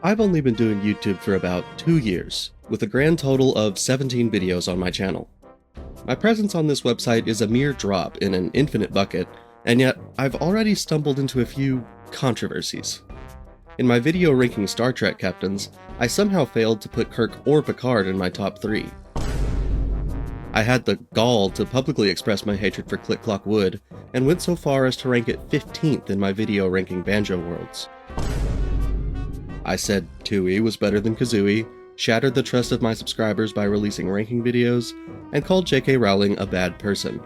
I've only been doing YouTube for about 2 years, with a grand total of 17 videos on my channel. My presence on this website is a mere drop in an infinite bucket, and yet I've already stumbled into a few controversies. In my video ranking Star Trek captains, I somehow failed to put Kirk or Picard in my top 3. I had the gall to publicly express my hatred for Click Clock Wood, and went so far as to rank it 15th in my video ranking Banjo Worlds. I said Tui was better than Kazooie, shattered the trust of my subscribers by releasing ranking videos, and called J.K. Rowling a bad person.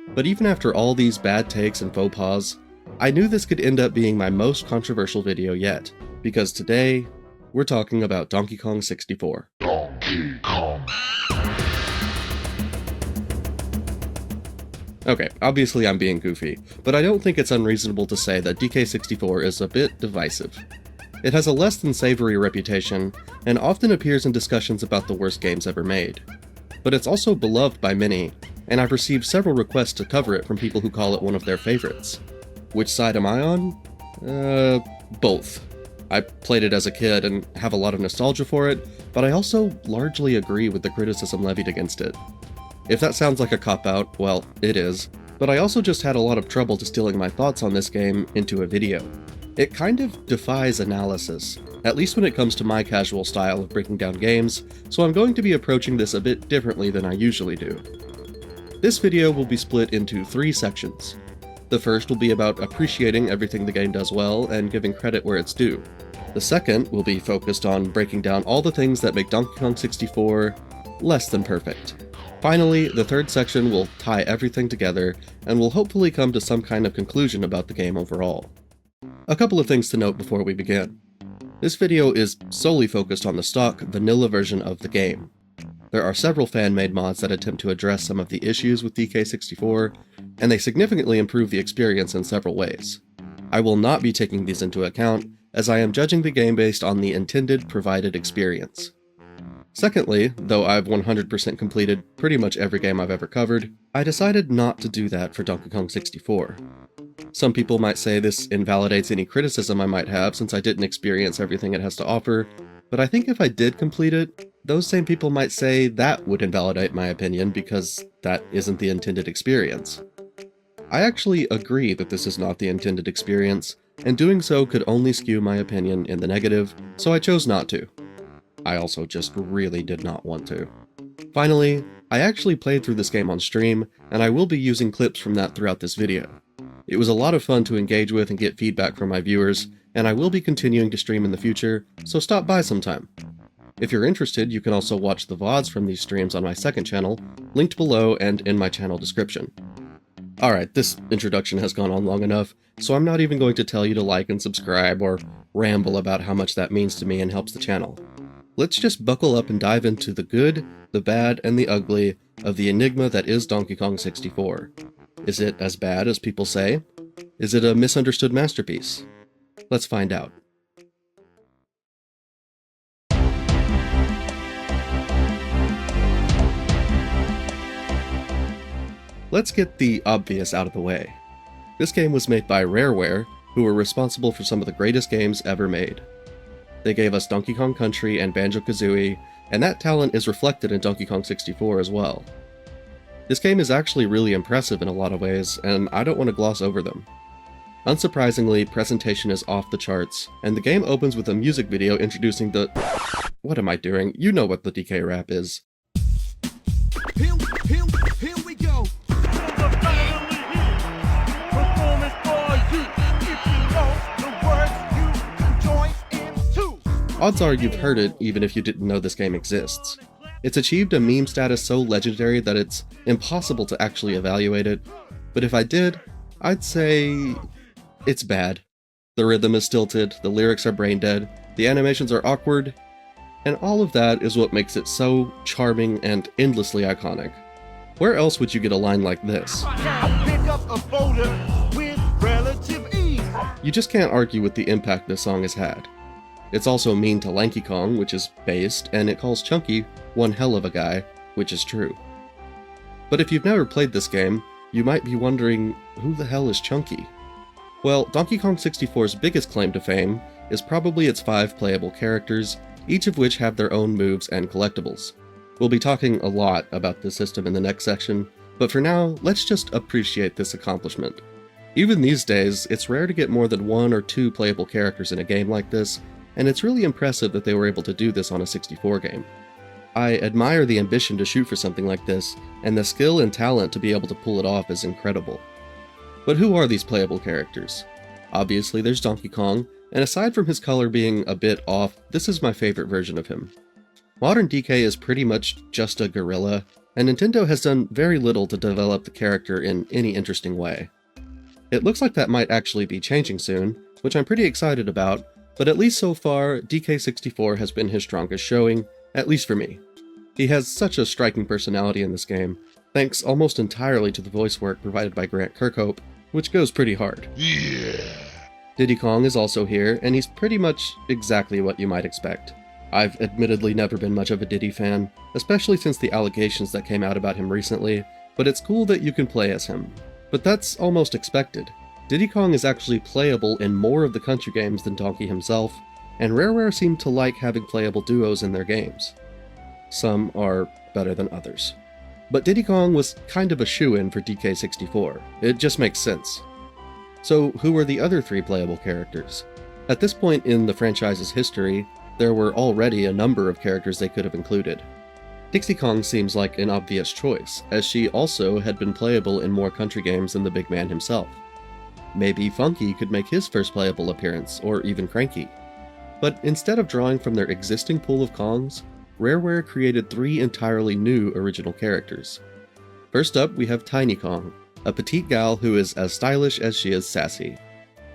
But even after all these bad takes and faux pas, I knew this could end up being my most controversial video yet, because today, we're talking about Donkey Kong 64. Donkey Kong. Okay, obviously I'm being goofy, but I don't think it's unreasonable to say that DK64 is a bit divisive. It has a less than savory reputation, and often appears in discussions about the worst games ever made. But it's also beloved by many, and I've received several requests to cover it from people who call it one of their favorites. Which side am I on? Both. I played it as a kid and have a lot of nostalgia for it, but I also largely agree with the criticism levied against it. If that sounds like a cop-out, well, it is, but I also just had a lot of trouble distilling my thoughts on this game into a video. It kind of defies analysis, at least when it comes to my casual style of breaking down games, so I'm going to be approaching this a bit differently than I usually do. This video will be split into 3 sections. The first will be about appreciating everything the game does well and giving credit where it's due. The second will be focused on breaking down all the things that make Donkey Kong 64 less than perfect. Finally, the third section will tie everything together and will hopefully come to some kind of conclusion about the game overall. A couple of things to note before we begin. This video is solely focused on the stock, vanilla version of the game. There are several fan-made mods that attempt to address some of the issues with DK64, and they significantly improve the experience in several ways. I will not be taking these into account, as I am judging the game based on the intended provided experience. Secondly, though I've 100% completed pretty much every game I've ever covered, I decided not to do that for Donkey Kong 64. Some people might say this invalidates any criticism I might have since I didn't experience everything it has to offer, but I think if I did complete it, those same people might say that would invalidate my opinion because that isn't the intended experience. I actually agree that this is not the intended experience, and doing so could only skew my opinion in the negative, so I chose not to. I also just really did not want to. Finally, I actually played through this game on stream, and I will be using clips from that throughout this video. It was a lot of fun to engage with and get feedback from my viewers, and I will be continuing to stream in the future, so stop by sometime. If you're interested, you can also watch the VODs from these streams on my second channel, linked below and in my channel description. Alright, this introduction has gone on long enough, so I'm not even going to tell you to like and subscribe or ramble about how much that means to me and helps the channel. Let's just buckle up and dive into the good, the bad, and the ugly of the enigma that is Donkey Kong 64. Is it as bad as people say? Is it a misunderstood masterpiece? Let's find out. Let's get the obvious out of the way. This game was made by Rareware, who were responsible for some of the greatest games ever made. They gave us Donkey Kong Country and Banjo-Kazooie, and that talent is reflected in Donkey Kong 64 as well. This game is actually really impressive in a lot of ways, and I don't want to gloss over them. Unsurprisingly, presentation is off the charts, and the game opens with a music video introducing the... What am I doing? You know what the DK rap is. Here we go. Performance for you. If you know the words, you can join in too. Odds are you've heard it even if you didn't know this game exists. It's achieved a meme status so legendary that it's impossible to actually evaluate it, but if I did, I'd say it's bad. The rhythm is stilted, the lyrics are brain dead, the animations are awkward, and all of that is what makes it so charming and endlessly iconic. Where else would you get a line like this? Pick up a folder with relative ease. You just can't argue with the impact this song has had. It's also mean to Lanky Kong, which is based, and it calls Chunky one hell of a guy, which is true. But if you've never played this game, you might be wondering, who the hell is Chunky? Well, Donkey Kong 64's biggest claim to fame is probably its 5 playable characters, each of which have their own moves and collectibles. We'll be talking a lot about this system in the next section, but for now, let's just appreciate this accomplishment. Even these days, it's rare to get more than 1 or 2 playable characters in a game like this, and it's really impressive that they were able to do this on a 64 game. I admire the ambition to shoot for something like this, and the skill and talent to be able to pull it off is incredible. But who are these playable characters? Obviously there's Donkey Kong, and aside from his color being a bit off, this is my favorite version of him. Modern DK is pretty much just a gorilla, and Nintendo has done very little to develop the character in any interesting way. It looks like that might actually be changing soon, which I'm pretty excited about, but at least so far, DK64 has been his strongest showing, at least for me. He has such a striking personality in this game, thanks almost entirely to the voice work provided by Grant Kirkhope, which goes pretty hard. Yeah. Diddy Kong is also here, and he's pretty much exactly what you might expect. I've admittedly never been much of a Diddy fan, especially since the allegations that came out about him recently, but it's cool that you can play as him. But that's almost expected. Diddy Kong is actually playable in more of the country games than Donkey himself, and Rareware seem to like having playable duos in their games. Some are better than others. But Diddy Kong was kind of a shoo-in for DK64. It just makes sense. So who are the other 3 playable characters? At this point in the franchise's history, there were already a number of characters they could have included. Dixie Kong seems like an obvious choice, as she also had been playable in more country games than the big man himself. Maybe Funky could make his first playable appearance, or even Cranky. But instead of drawing from their existing pool of Kongs, Rareware created 3 entirely new original characters. First up, we have Tiny Kong, a petite gal who is as stylish as she is sassy.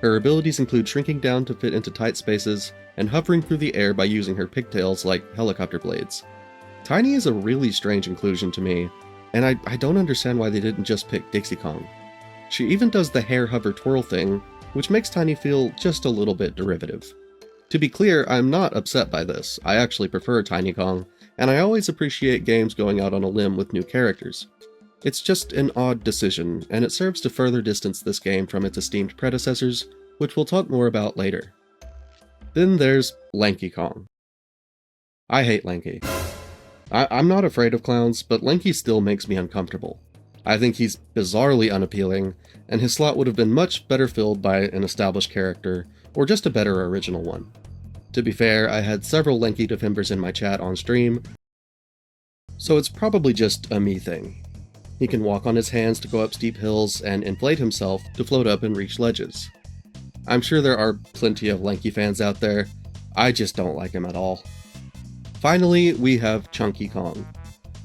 Her abilities include shrinking down to fit into tight spaces, and hovering through the air by using her pigtails like helicopter blades. Tiny is a really strange inclusion to me, and I don't understand why they didn't just pick Dixie Kong. She even does the hair hover twirl thing, which makes Tiny feel just a little bit derivative. To be clear, I'm not upset by this. I actually prefer Tiny Kong, and I always appreciate games going out on a limb with new characters. It's just an odd decision, and it serves to further distance this game from its esteemed predecessors, which we'll talk more about later. Then there's Lanky Kong. I hate Lanky. I'm not afraid of clowns, but Lanky still makes me uncomfortable. I think he's bizarrely unappealing, and his slot would have been much better filled by an established character, or just a better original one. To be fair, I had several Lanky defenders in my chat on stream, so it's probably just a me thing. He can walk on his hands to go up steep hills, and inflate himself to float up and reach ledges. I'm sure there are plenty of Lanky fans out there. I just don't like him at all. Finally, we have Chunky Kong.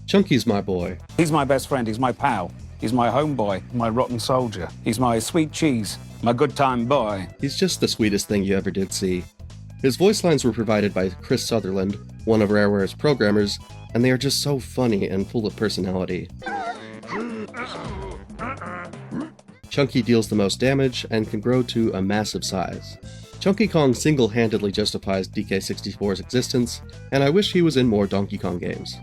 Chunky's my boy. He's my best friend, he's my pal. He's my homeboy, my rotten soldier. He's my sweet cheese, my good time boy. He's just the sweetest thing you ever did see. His voice lines were provided by Chris Sutherland, one of Rareware's programmers, and they are just so funny and full of personality. Chunky deals the most damage and can grow to a massive size. Chunky Kong single-handedly justifies DK64's existence, and I wish he was in more Donkey Kong games.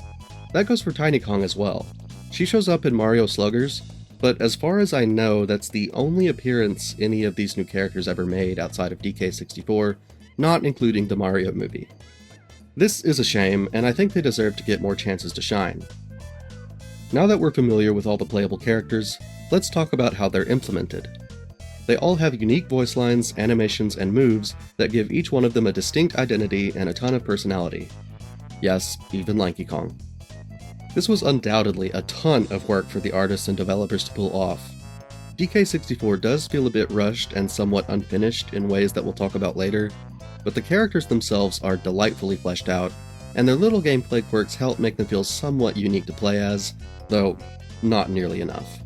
That goes for Tiny Kong as well. She shows up in Mario Sluggers, but as far as I know, that's the only appearance any of these new characters ever made outside of DK64, not including the Mario movie. This is a shame, and I think they deserve to get more chances to shine. Now that we're familiar with all the playable characters, let's talk about how they're implemented. They all have unique voice lines, animations, and moves that give each one of them a distinct identity and a ton of personality. Yes, even Lanky Kong. This was undoubtedly a ton of work for the artists and developers to pull off. DK64 does feel a bit rushed and somewhat unfinished in ways that we'll talk about later, but the characters themselves are delightfully fleshed out, and their little gameplay quirks help make them feel somewhat unique to play as, though not nearly enough.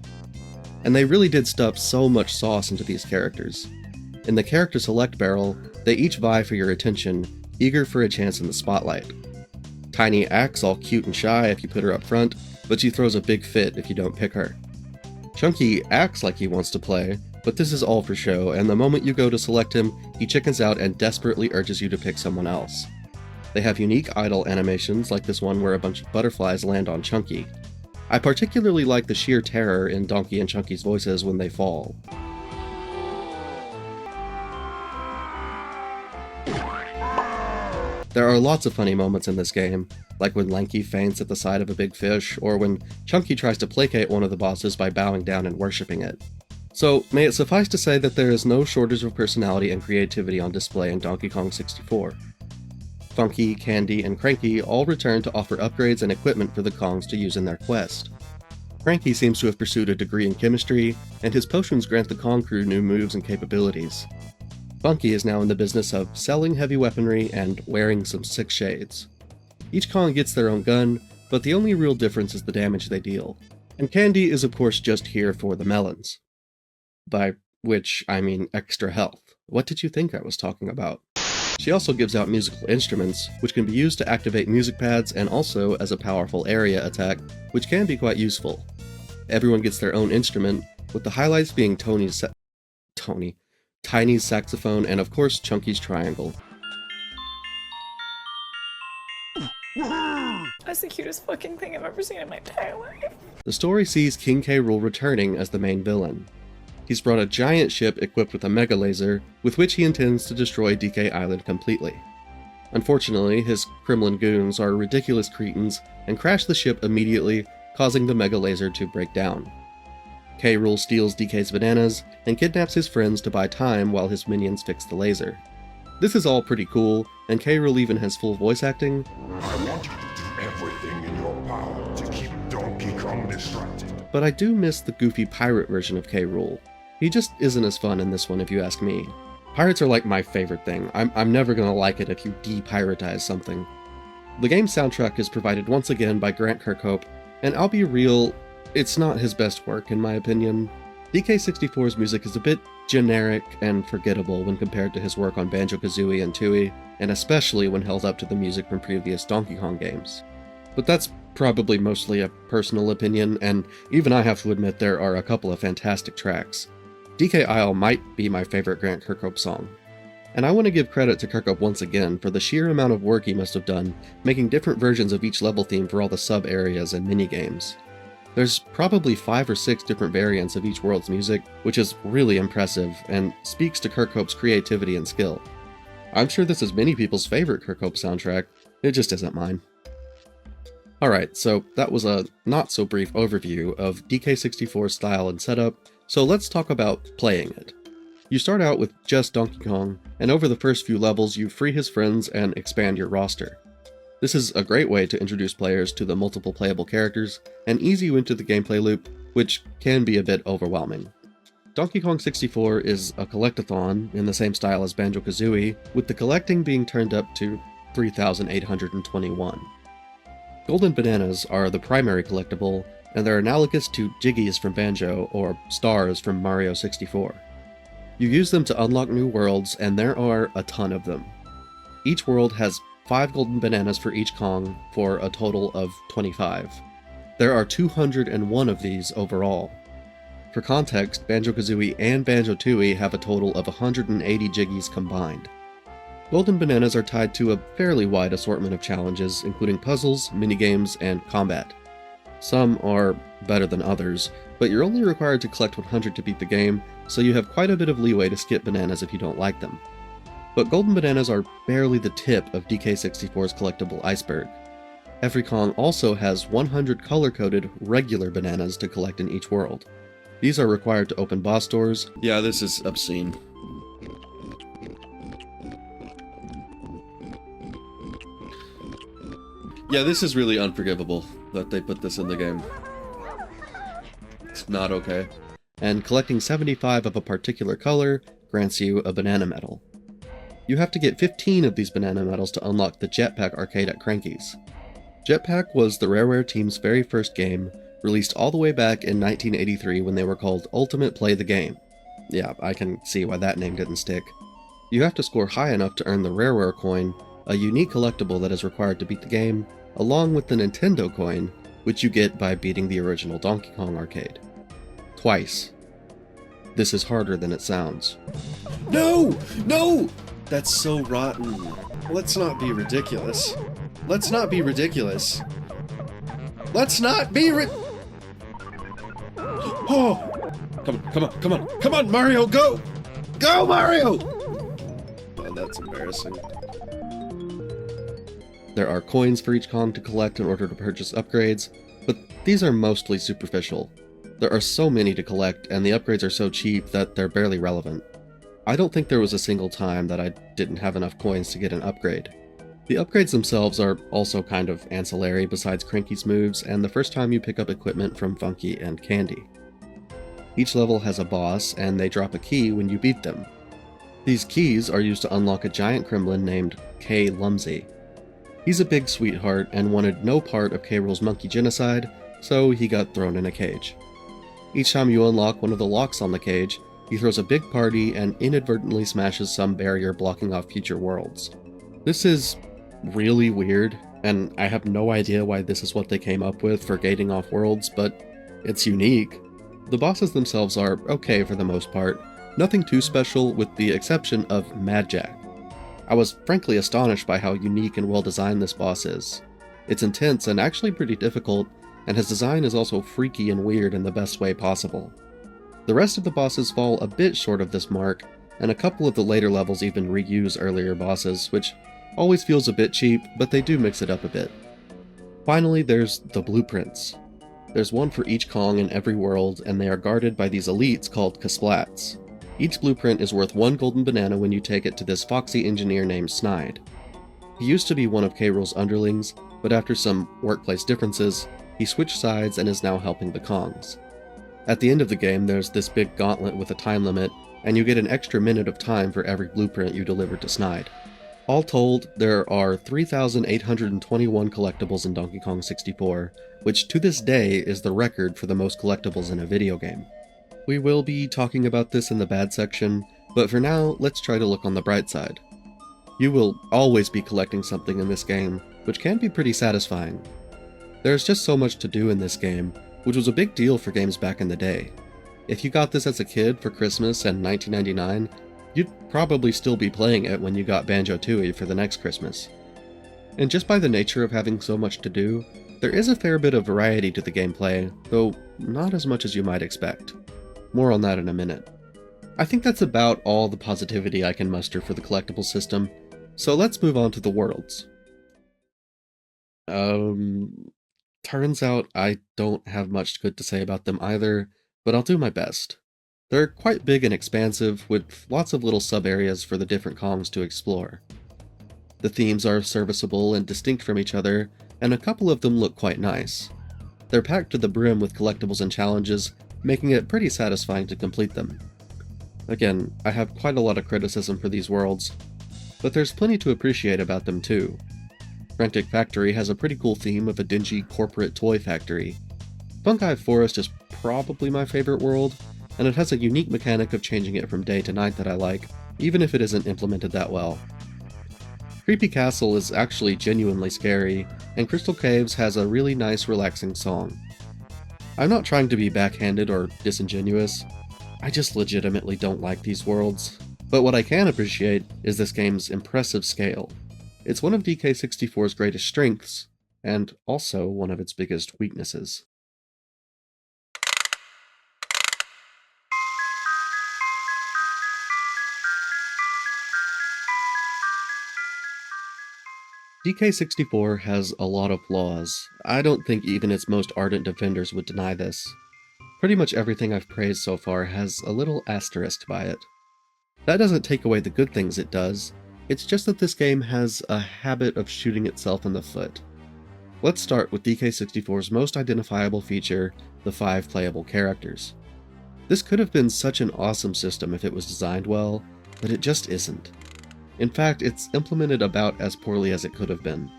And they really did stuff so much sauce into these characters. In the character select barrel, they each vie for your attention, eager for a chance in the spotlight. Tiny acts all cute and shy if you put her up front, but she throws a big fit if you don't pick her. Chunky acts like he wants to play, but this is all for show, and the moment you go to select him, he chickens out and desperately urges you to pick someone else. They have unique idle animations like this one where a bunch of butterflies land on Chunky. I particularly like the sheer terror in Donkey and Chunky's voices when they fall. There are lots of funny moments in this game, like when Lanky faints at the sight of a big fish, or when Chunky tries to placate one of the bosses by bowing down and worshipping it. So, may it suffice to say that there is no shortage of personality and creativity on display in Donkey Kong 64. Funky, Candy, and Cranky all return to offer upgrades and equipment for the Kongs to use in their quest. Cranky seems to have pursued a degree in chemistry, and his potions grant the Kong crew new moves and capabilities. Funky is now in the business of selling heavy weaponry and wearing some sick shades. Each Kong gets their own gun, but the only real difference is the damage they deal. And Candy is of course just here for the melons. By which I mean extra health. What did you think I was talking about? She also gives out musical instruments, which can be used to activate music pads and also as a powerful area attack, which can be quite useful. Everyone gets their own instrument, with the highlights being Tiny's saxophone, and of course Chunky's triangle. That's the cutest fucking thing I've ever seen in my entire life. The story sees King K. Rool returning as the main villain. He's brought a giant ship equipped with a mega laser, with which he intends to destroy DK Island completely. Unfortunately, his Kremlin goons are ridiculous cretins and crash the ship immediately, causing the mega laser to break down. K. Rool steals DK's bananas and kidnaps his friends to buy time while his minions fix the laser. This is all pretty cool, and K. Rool even has full voice acting. I want you to do everything in your power to keep Donkey Kong distracted. But I do miss the goofy pirate version of K. Rool. He just isn't as fun in this one if you ask me. Pirates are like my favorite thing. I'm never gonna like it if you de-piratize something. The game's soundtrack is provided once again by Grant Kirkhope, and I'll be real, it's not his best work in my opinion. DK64's music is a bit generic and forgettable when compared to his work on Banjo-Kazooie and Tooie, and especially when held up to the music from previous Donkey Kong games. But that's probably mostly a personal opinion, and even I have to admit there are a couple of fantastic tracks. DK Isle might be my favorite Grant Kirkhope song. And I want to give credit to Kirkhope once again for the sheer amount of work he must have done making different versions of each level theme for all the sub-areas and minigames. There's probably 5 or 6 different variants of each world's music, which is really impressive and speaks to Kirkhope's creativity and skill. I'm sure this is many people's favorite Kirkhope soundtrack, it just isn't mine. Alright, so that was a not-so-brief overview of DK64's style and setup, so let's talk about playing it. You start out with just Donkey Kong, and over the first few levels you free his friends and expand your roster. This is a great way to introduce players to the multiple playable characters and ease you into the gameplay loop, which can be a bit overwhelming. Donkey Kong 64 is a collectathon in the same style as Banjo-Kazooie, with the collecting being turned up to 3,821. Golden bananas are the primary collectible, and they're analogous to Jiggies from Banjo or Stars from Mario 64. You use them to unlock new worlds, and there are a ton of them. Each world has 5 golden bananas for each Kong, for a total of 25. There are 201 of these overall. For context, Banjo-Kazooie and Banjo-Tooie have a total of 180 Jiggies combined. Golden bananas are tied to a fairly wide assortment of challenges, including puzzles, minigames, and combat. Some are better than others, but you're only required to collect 100 to beat the game, so you have quite a bit of leeway to skip bananas if you don't like them. But golden bananas are barely the tip of DK64's collectible iceberg. Every Kong also has 100 color-coded regular bananas to collect in each world. These are required to open boss doors. Yeah, this is obscene. Yeah, this is really unforgivable that they put this in the game. It's not okay. And collecting 75 of a particular color grants you a banana medal. You have to get 15 of these banana medals to unlock the Jetpack arcade at Cranky's. Jetpack was the Rareware team's very first game, released all the way back in 1983 when they were called Ultimate Play the Game. Yeah, I can see why that name didn't stick. You have to score high enough to earn the Rareware coin, a unique collectible that is required to beat the game, along with the Nintendo coin, which you get by beating the original Donkey Kong arcade. Twice. This is harder than it sounds. No! No! That's so rotten. Let's not be ridiculous. Let's not be ridiculous. Let's not be Oh! Come on, Mario, go! Go, Mario! Oh, that's embarrassing. There are coins for each Kong to collect in order to purchase upgrades, but these are mostly superficial. There are so many to collect, and the upgrades are so cheap that they're barely relevant. I don't think there was a single time that I didn't have enough coins to get an upgrade. The upgrades themselves are also kind of ancillary besides Cranky's moves and the first time you pick up equipment from Funky and Candy. Each level has a boss, and they drop a key when you beat them. These keys are used to unlock a giant Kremlin named K. Lumsey. He's a big sweetheart and wanted no part of K. Rool's monkey genocide, so he got thrown in a cage. Each time you unlock one of the locks on the cage, he throws a big party and inadvertently smashes some barrier blocking off future worlds. This is really weird, and I have no idea why this is what they came up with for gating off worlds, but it's unique. The bosses themselves are okay for the most part, nothing too special with the exception of Mad Jack. I was frankly astonished by how unique and well designed this boss is. It's intense and actually pretty difficult, and his design is also freaky and weird in the best way possible. The rest of the bosses fall a bit short of this mark, and a couple of the later levels even reuse earlier bosses, which always feels a bit cheap, but they do mix it up a bit. Finally, there's the blueprints. There's one for each Kong in every world, and they are guarded by these elites called Kasplats. Each blueprint is worth 1 golden banana when you take it to this foxy engineer named Snide. He used to be one of K. Rool's underlings, but after some workplace differences, he switched sides and is now helping the Kongs. At the end of the game, there's this big gauntlet with a time limit, and you get an extra minute of time for every blueprint you deliver to Snide. All told, there are 3,821 collectibles in Donkey Kong 64, which to this day is the record for the most collectibles in a video game. We will be talking about this in the bad section, but for now, let's try to look on the bright side. You will always be collecting something in this game, which can be pretty satisfying. There's just so much to do in this game, which was a big deal for games back in the day. If you got this as a kid for Christmas in 1999, you'd probably still be playing it when you got Banjo-Tooie for the next Christmas. And just by the nature of having so much to do, there is a fair bit of variety to the gameplay, though not as much as you might expect. More on that in a minute. I think that's about all the positivity I can muster for the collectible system, so let's move on to the worlds. Turns out I don't have much good to say about them either, but I'll do my best. They're quite big and expansive, with lots of little sub-areas for the different Kongs to explore. The themes are serviceable and distinct from each other, and a couple of them look quite nice. They're packed to the brim with collectibles and challenges, making it pretty satisfying to complete them. Again, I have quite a lot of criticism for these worlds, but there's plenty to appreciate about them too. Frantic Factory has a pretty cool theme of a dingy corporate toy factory. Fungi Forest is probably my favorite world, and it has a unique mechanic of changing it from day to night that I like, even if it isn't implemented that well. Creepy Castle is actually genuinely scary, and Crystal Caves has a really nice relaxing song. I'm not trying to be backhanded or disingenuous, I just legitimately don't like these worlds, but what I can appreciate is this game's impressive scale. It's one of DK64's greatest strengths, and also one of its biggest weaknesses. DK64 has a lot of flaws. I don't think even its most ardent defenders would deny this. Pretty much everything I've praised so far has a little asterisk by it. That doesn't take away the good things it does, it's just that this game has a habit of shooting itself in the foot. Let's start with DK64's most identifiable feature, the 5 playable characters. This could have been such an awesome system if it was designed well, but it just isn't. In fact, it's implemented about as poorly as it could have been.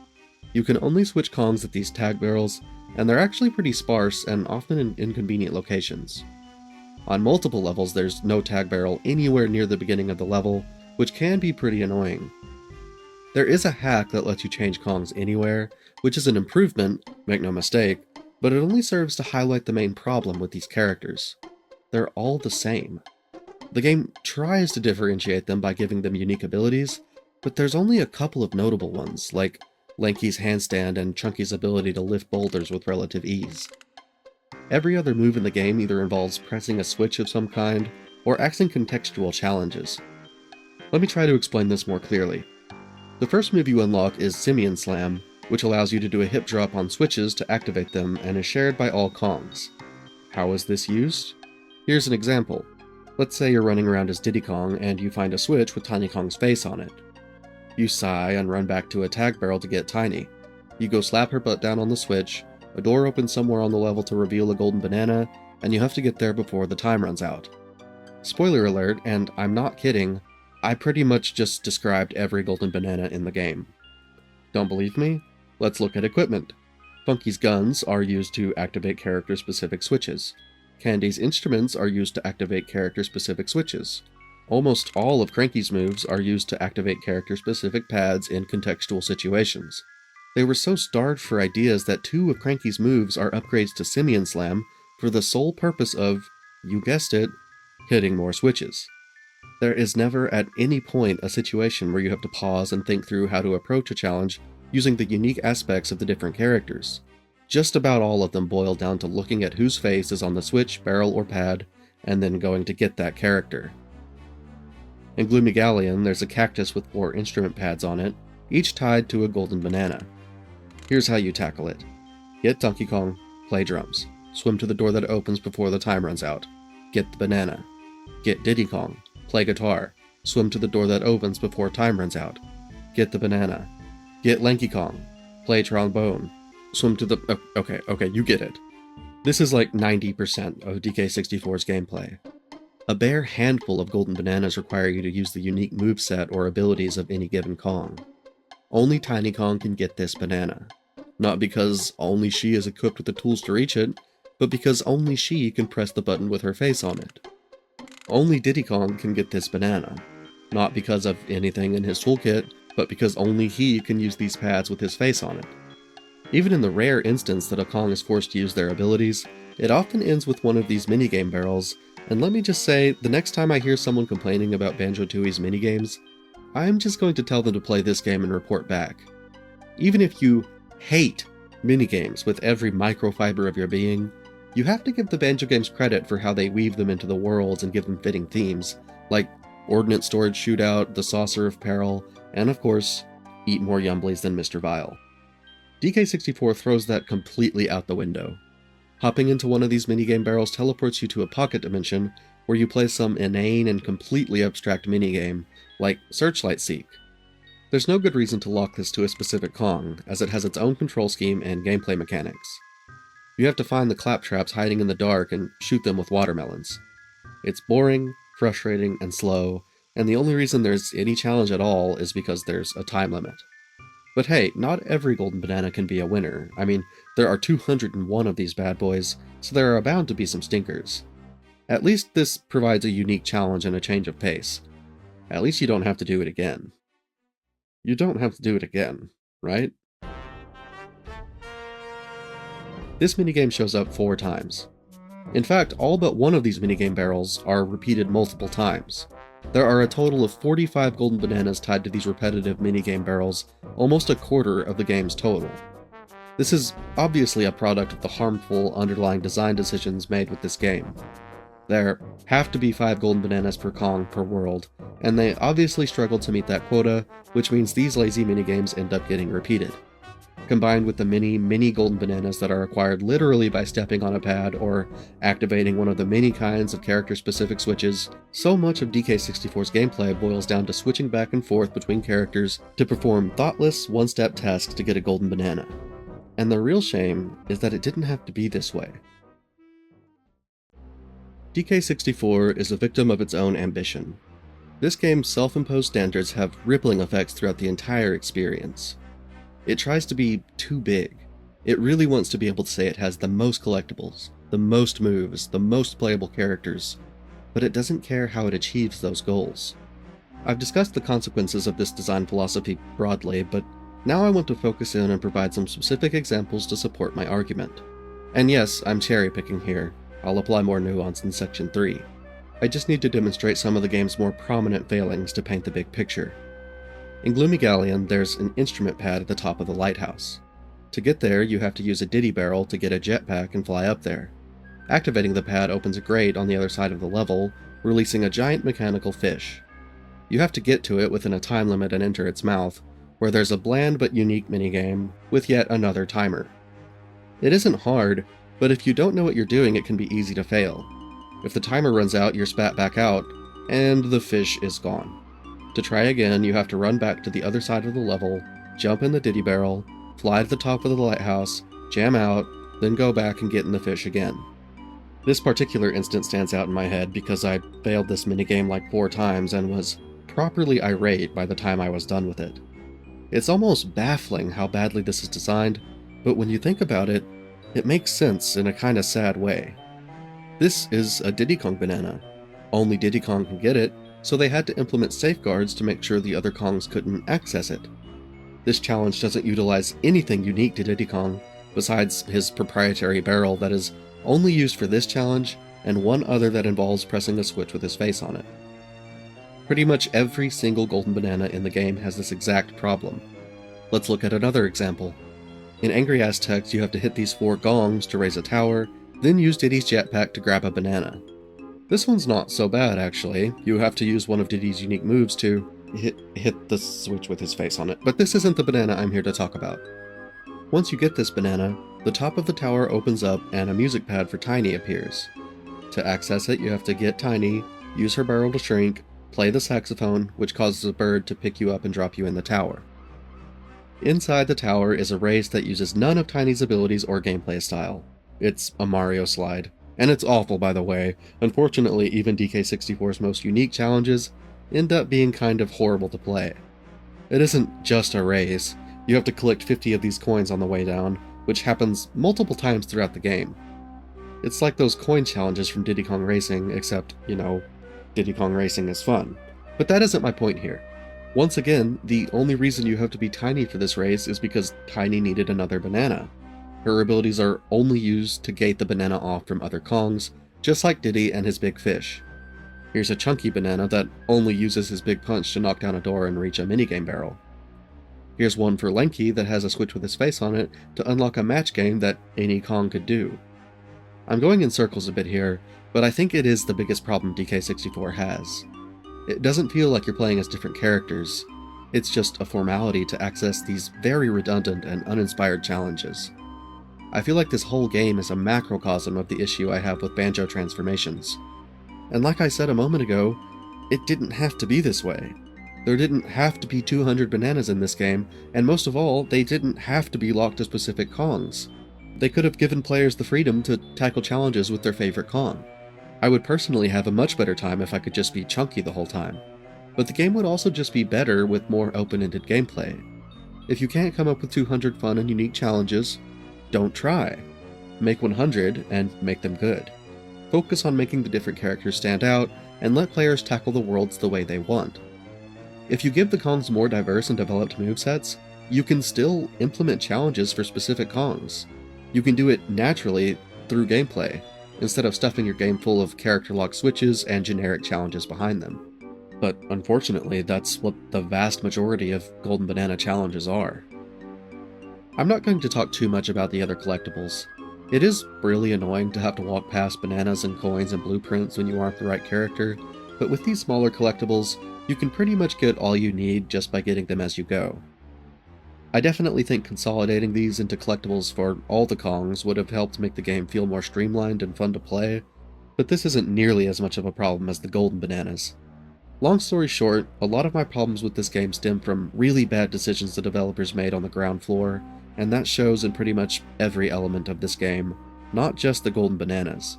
You can only switch Kongs at these tag barrels, and they're actually pretty sparse and often in inconvenient locations. On multiple levels, there's no tag barrel anywhere near the beginning of the level, which can be pretty annoying. There is a hack that lets you change Kongs anywhere, which is an improvement, make no mistake, but it only serves to highlight the main problem with these characters. They're all the same. The game tries to differentiate them by giving them unique abilities, but there's only a couple of notable ones, like Lanky's handstand and Chunky's ability to lift boulders with relative ease. Every other move in the game either involves pressing a switch of some kind, or axing contextual challenges. Let me try to explain this more clearly. The first move you unlock is Simian Slam, which allows you to do a hip drop on switches to activate them and is shared by all Kongs. How is this used? Here's an example. Let's say you're running around as Diddy Kong and you find a switch with Tiny Kong's face on it. You sigh and run back to a tag barrel to get Tiny. You go slap her butt down on the switch, a door opens somewhere on the level to reveal a golden banana, and you have to get there before the time runs out. Spoiler alert, and I'm not kidding, I pretty much just described every golden banana in the game. Don't believe me? Let's look at equipment. Funky's guns are used to activate character-specific switches. Candy's instruments are used to activate character-specific switches. Almost all of Cranky's moves are used to activate character-specific pads in contextual situations. They were so starved for ideas that 2 of Cranky's moves are upgrades to Simian Slam for the sole purpose of, you guessed it, hitting more switches. There is never at any point a situation where you have to pause and think through how to approach a challenge using the unique aspects of the different characters. Just about all of them boil down to looking at whose face is on the switch, barrel, or pad, and then going to get that character. In Gloomy Galleon, there's a cactus with 4 instrument pads on it, each tied to a golden banana. Here's how you tackle it. Get Donkey Kong, play drums. Swim to the door that opens before the time runs out. Get the banana. Get Diddy Kong, play guitar. Swim to the door that opens before time runs out. Get the banana. Get Lanky Kong, play trombone. Swim to the... Okay, you get it. This is like 90% of DK64's gameplay. A bare handful of golden bananas require you to use the unique moveset or abilities of any given Kong. Only Tiny Kong can get this banana. Not because only she is equipped with the tools to reach it, but because only she can press the button with her face on it. Only Diddy Kong can get this banana. Not because of anything in his toolkit, but because only he can use these pads with his face on it. Even in the rare instance that a Kong is forced to use their abilities, it often ends with one of these minigame barrels, and let me just say, the next time I hear someone complaining about Banjo-Tooie's minigames, I'm just going to tell them to play this game and report back. Even if you hate minigames with every microfiber of your being, you have to give the Banjo games credit for how they weave them into the worlds and give them fitting themes, like Ordnance Storage Shootout, the Saucer of Peril, and of course, Eat More Yumblies Than Mr. Vile. DK64 throws that completely out the window. Hopping into one of these minigame barrels teleports you to a pocket dimension where you play some inane and completely abstract minigame, like Searchlight Seek. There's no good reason to lock this to a specific Kong, as it has its own control scheme and gameplay mechanics. You have to find the claptraps hiding in the dark and shoot them with watermelons. It's boring, frustrating, and slow, and the only reason there's any challenge at all is because there's a time limit. But hey, not every golden banana can be a winner. I mean, there are 201 of these bad boys, so there are bound to be some stinkers. At least this provides a unique challenge and a change of pace. At least you don't have to do it again. You don't have to do it again, right? This minigame shows up 4 times. In fact, all but one of these minigame barrels are repeated multiple times. There are a total of 45 golden bananas tied to these repetitive minigame barrels, almost a quarter of the game's total. This is obviously a product of the harmful underlying design decisions made with this game. There have to be 5 golden bananas per Kong per world, and they obviously struggled to meet that quota, which means these lazy minigames end up getting repeated. Combined with the many golden bananas that are acquired literally by stepping on a pad or activating one of the many kinds of character-specific switches, so much of DK64's gameplay boils down to switching back and forth between characters to perform thoughtless, one-step tasks to get a golden banana. And the real shame is that it didn't have to be this way. DK64 is a victim of its own ambition. This game's self-imposed standards have rippling effects throughout the entire experience. It tries to be too big. It really wants to be able to say it has the most collectibles, the most moves, the most playable characters, but it doesn't care how it achieves those goals. I've discussed the consequences of this design philosophy broadly, but now I want to focus in and provide some specific examples to support my argument. And yes, I'm cherry-picking here. I'll apply more nuance in Section 3. I just need to demonstrate some of the game's more prominent failings to paint the big picture. In Gloomy Galleon, there's an instrument pad at the top of the lighthouse. To get there, you have to use a diddy barrel to get a jetpack and fly up there. Activating the pad opens a grate on the other side of the level, releasing a giant mechanical fish. You have to get to it within a time limit and enter its mouth, where there's a bland but unique minigame with yet another timer. It isn't hard, but if you don't know what you're doing, it can be easy to fail. If the timer runs out, you're spat back out, and the fish is gone. To try again, you have to run back to the other side of the level, jump in the diddy barrel, fly to the top of the lighthouse, jam out, then go back and get in the fish again. This particular instance stands out in my head because I failed this minigame like 4 times and was properly irate by the time I was done with it. It's almost baffling how badly this is designed, but when you think about it, it makes sense in a kinda sad way. This is a Diddy Kong banana. Only Diddy Kong can get it, so they had to implement safeguards to make sure the other Kongs couldn't access it. This challenge doesn't utilize anything unique to Diddy Kong, besides his proprietary barrel that is only used for this challenge, and one other that involves pressing a switch with his face on it. Pretty much every single golden banana in the game has this exact problem. Let's look at another example. In Angry Aztecs, you have to hit these 4 gongs to raise a tower, then use Diddy's jetpack to grab a banana. This one's not so bad, actually. You have to use one of Diddy's unique moves to hit the switch with his face on it, but this isn't the banana I'm here to talk about. Once you get this banana, the top of the tower opens up and a music pad for Tiny appears. To access it, you have to get Tiny, use her barrel to shrink, play the saxophone, which causes a bird to pick you up and drop you in the tower. Inside the tower is a race that uses none of Tiny's abilities or gameplay style. It's a Mario slide. And it's awful, by the way. Unfortunately, even DK64's most unique challenges end up being kind of horrible to play. It isn't just a race. You have to collect 50 of these coins on the way down, which happens multiple times throughout the game. It's like those coin challenges from Diddy Kong Racing, except, Diddy Kong Racing is fun. But that isn't my point here. Once again, the only reason you have to be Tiny for this race is because Tiny needed another banana. Her abilities are only used to gate the banana off from other Kongs, just like Diddy and his big fish. Here's a chunky banana that only uses his big punch to knock down a door and reach a minigame barrel. Here's one for Lanky that has a switch with his face on it to unlock a match game that any Kong could do. I'm going in circles a bit here, but I think it is the biggest problem DK64 has. It doesn't feel like you're playing as different characters. It's just a formality to access these very redundant and uninspired challenges. I feel like this whole game is a macrocosm of the issue I have with banjo transformations. And like I said a moment ago, it didn't have to be this way. There didn't have to be 200 bananas in this game, and most of all, they didn't have to be locked to specific Kongs. They could have given players the freedom to tackle challenges with their favorite Kong. I would personally have a much better time if I could just be chunky the whole time. But the game would also just be better with more open-ended gameplay. If you can't come up with 200 fun and unique challenges, don't try. Make 100 and make them good. Focus on making the different characters stand out, and let players tackle the worlds the way they want. If you give the Kongs more diverse and developed movesets, you can still implement challenges for specific Kongs. You can do it naturally through gameplay, instead of stuffing your game full of character lock switches and generic challenges behind them. But unfortunately, that's what the vast majority of Golden Banana challenges are. I'm not going to talk too much about the other collectibles. It is really annoying to have to walk past bananas and coins and blueprints when you aren't the right character, but with these smaller collectibles, you can pretty much get all you need just by getting them as you go. I definitely think consolidating these into collectibles for all the Kongs would have helped make the game feel more streamlined and fun to play, but this isn't nearly as much of a problem as the Golden Bananas. Long story short, a lot of my problems with this game stem from really bad decisions the developers made on the ground floor, and that shows in pretty much every element of this game, not just the Golden Bananas.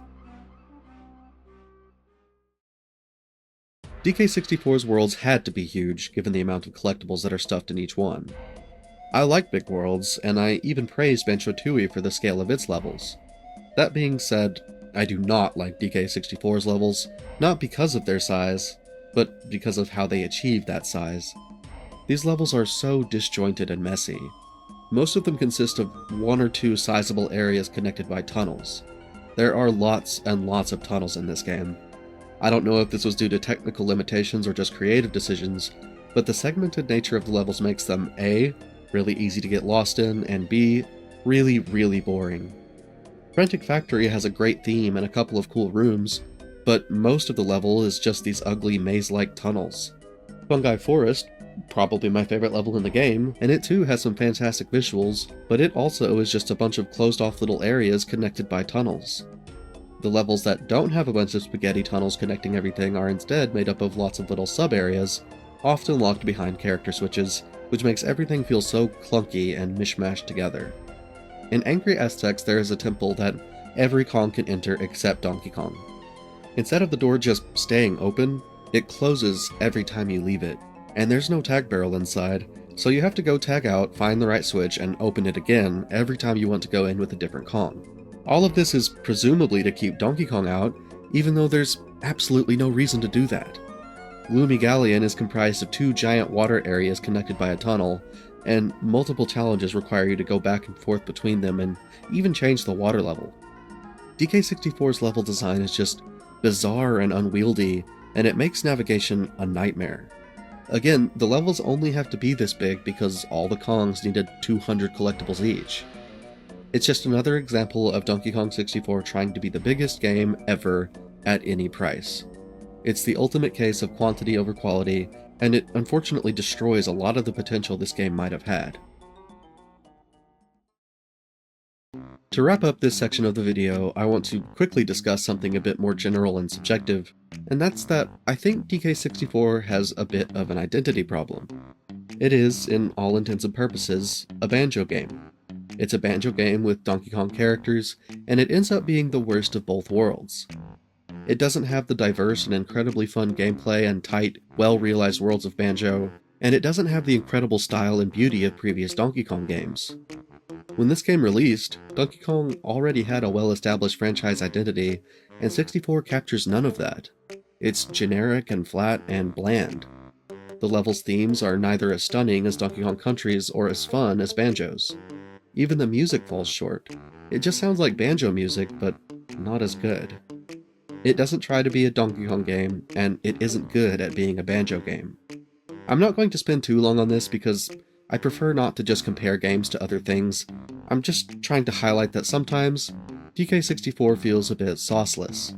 DK64's worlds had to be huge, given the amount of collectibles that are stuffed in each one. I like big worlds, and I even praised Banjo-Tooie for the scale of its levels. That being said, I do not like DK64's levels, not because of their size, but because of how they achieve that size. These levels are so disjointed and messy. Most of them consist of 1 or 2 sizable areas connected by tunnels. There are lots and lots of tunnels in this game. I don't know if this was due to technical limitations or just creative decisions, but the segmented nature of the levels makes them A, really easy to get lost in, and B, really, really boring. Frantic Factory has a great theme and a couple of cool rooms, but most of the level is just these ugly maze-like tunnels. Fungi Forest, probably my favorite level in the game, and it too has some fantastic visuals, but it also is just a bunch of closed off little areas connected by tunnels. The levels that don't have a bunch of spaghetti tunnels connecting everything are instead made up of lots of little sub-areas, often locked behind character switches, which makes everything feel so clunky and mishmashed together. In Angry Aztecs, there is a temple that every Kong can enter except Donkey Kong. Instead of the door just staying open, it closes every time you leave it, and there's no tag barrel inside, so you have to go tag out, find the right switch, and open it again every time you want to go in with a different Kong. All of this is presumably to keep Donkey Kong out, even though there's absolutely no reason to do that. Gloomy Galleon is comprised of 2 giant water areas connected by a tunnel, and multiple challenges require you to go back and forth between them and even change the water level. DK64's level design is just bizarre and unwieldy, and it makes navigation a nightmare. Again, the levels only have to be this big because all the Kongs needed 200 collectibles each. It's just another example of Donkey Kong 64 trying to be the biggest game ever at any price. It's the ultimate case of quantity over quality, and it unfortunately destroys a lot of the potential this game might have had. To wrap up this section of the video, I want to quickly discuss something a bit more general and subjective, and that's that I think DK64 has a bit of an identity problem. It is, in all intents and purposes, a banjo game. It's a banjo game with Donkey Kong characters, and it ends up being the worst of both worlds. It doesn't have the diverse and incredibly fun gameplay and tight, well-realized worlds of Banjo, and it doesn't have the incredible style and beauty of previous Donkey Kong games. When this game released, Donkey Kong already had a well-established franchise identity, and 64 captures none of that. It's generic and flat and bland. The level's themes are neither as stunning as Donkey Kong Country's or as fun as Banjo's. Even the music falls short. It just sounds like banjo music, but not as good. It doesn't try to be a Donkey Kong game, and it isn't good at being a banjo game. I'm not going to spend too long on this because I prefer not to just compare games to other things. I'm just trying to highlight that sometimes DK64 feels a bit sauceless.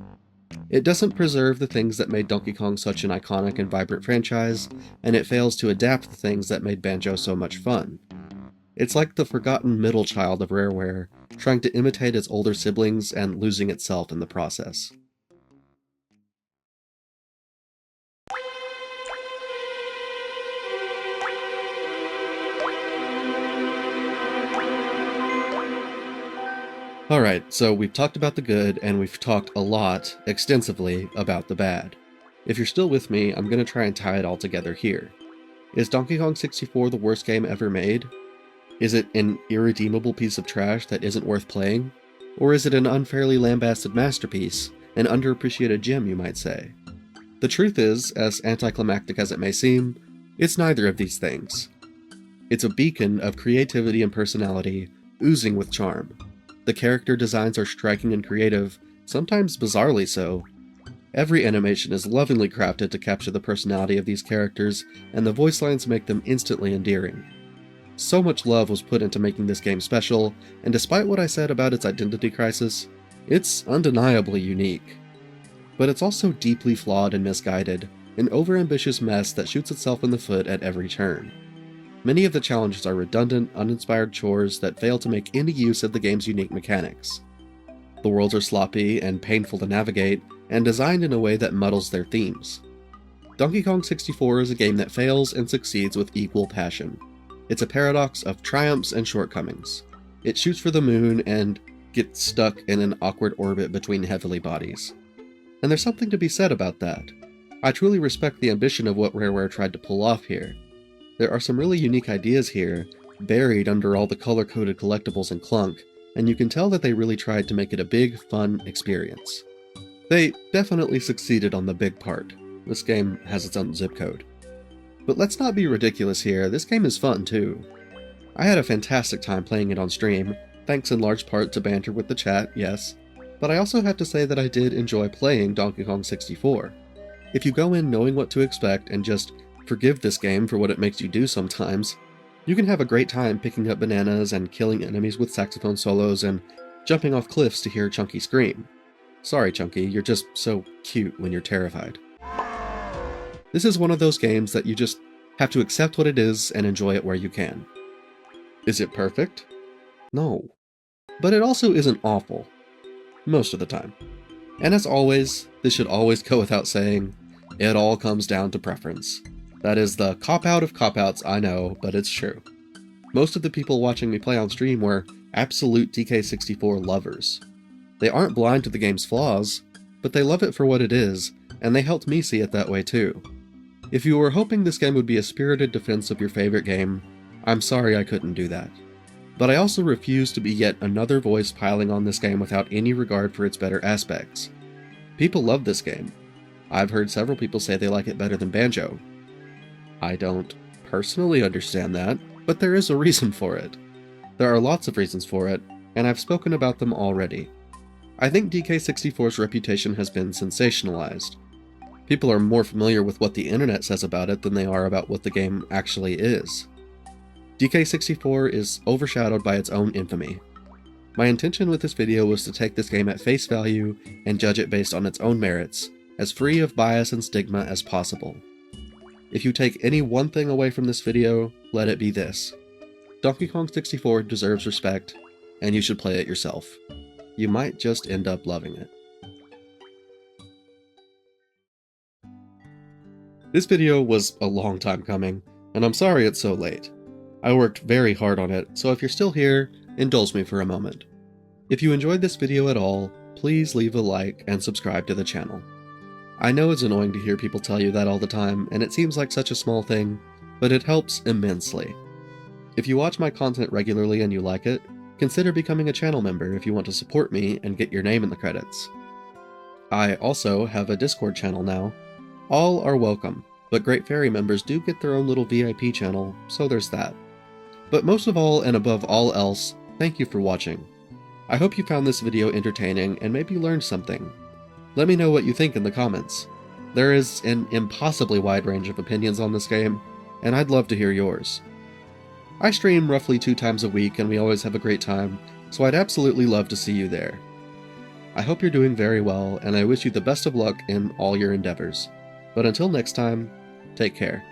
It doesn't preserve the things that made Donkey Kong such an iconic and vibrant franchise, and it fails to adapt the things that made Banjo so much fun. It's like the forgotten middle child of Rareware, trying to imitate its older siblings and losing itself in the process. Alright, so we've talked about the good, and we've talked a lot, extensively, about the bad. If you're still with me, I'm going to try and tie it all together here. Is Donkey Kong 64 the worst game ever made? Is it an irredeemable piece of trash that isn't worth playing? Or is it an unfairly lambasted masterpiece, an underappreciated gem, you might say? The truth is, as anticlimactic as it may seem, it's neither of these things. It's a beacon of creativity and personality, oozing with charm. The character designs are striking and creative, sometimes bizarrely so. Every animation is lovingly crafted to capture the personality of these characters, and the voice lines make them instantly endearing. So much love was put into making this game special, and despite what I said about its identity crisis, it's undeniably unique. But it's also deeply flawed and misguided, an overambitious mess that shoots itself in the foot at every turn. Many of the challenges are redundant, uninspired chores that fail to make any use of the game's unique mechanics. The worlds are sloppy and painful to navigate, and designed in a way that muddles their themes. Donkey Kong 64 is a game that fails and succeeds with equal passion. It's a paradox of triumphs and shortcomings. It shoots for the moon and gets stuck in an awkward orbit between heavenly bodies. And there's something to be said about that. I truly respect the ambition of what Rareware tried to pull off here. There are some really unique ideas here, buried under all the color-coded collectibles and clunk, and you can tell that they really tried to make it a big, fun experience. They definitely succeeded on the big part. This game has its own zip code. But let's not be ridiculous here, this game is fun too. I had a fantastic time playing it on stream, thanks in large part to banter with the chat, yes, but I also have to say that I did enjoy playing Donkey Kong 64. If you go in knowing what to expect and just forgive this game for what it makes you do sometimes, you can have a great time picking up bananas and killing enemies with saxophone solos and jumping off cliffs to hear Chunky scream. Sorry, Chunky, you're just so cute when you're terrified. This is one of those games that you just have to accept what it is and enjoy it where you can. Is it perfect? No. But it also isn't awful. Most of the time. And as always, this should always go without saying, it all comes down to preference. That is the cop-out of cop-outs, I know, but it's true. Most of the people watching me play on stream were absolute DK64 lovers. They aren't blind to the game's flaws, but they love it for what it is, and they helped me see it that way too. If you were hoping this game would be a spirited defense of your favorite game, I'm sorry I couldn't do that. But I also refuse to be yet another voice piling on this game without any regard for its better aspects. People love this game. I've heard several people say they like it better than Banjo. I don't personally understand that, but there is a reason for it. There are lots of reasons for it, and I've spoken about them already. I think DK64's reputation has been sensationalized. People are more familiar with what the internet says about it than they are about what the game actually is. DK64 is overshadowed by its own infamy. My intention with this video was to take this game at face value and judge it based on its own merits, as free of bias and stigma as possible. If you take any one thing away from this video, let it be this. Donkey Kong 64 deserves respect, and you should play it yourself. You might just end up loving it. This video was a long time coming, and I'm sorry it's so late. I worked very hard on it, so if you're still here, indulge me for a moment. If you enjoyed this video at all, please leave a like and subscribe to the channel. I know it's annoying to hear people tell you that all the time, and it seems like such a small thing, but it helps immensely. If you watch my content regularly and you like it, consider becoming a channel member if you want to support me and get your name in the credits. I also have a Discord channel now. All are welcome, but Great Fairy members do get their own little VIP channel, so there's that. But most of all and above all else, thank you for watching. I hope you found this video entertaining and maybe learned something. Let me know what you think in the comments. There is an impossibly wide range of opinions on this game, and I'd love to hear yours. I stream roughly 2 times a week and we always have a great time, so I'd absolutely love to see you there. I hope you're doing very well, and I wish you the best of luck in all your endeavors. But until next time, take care.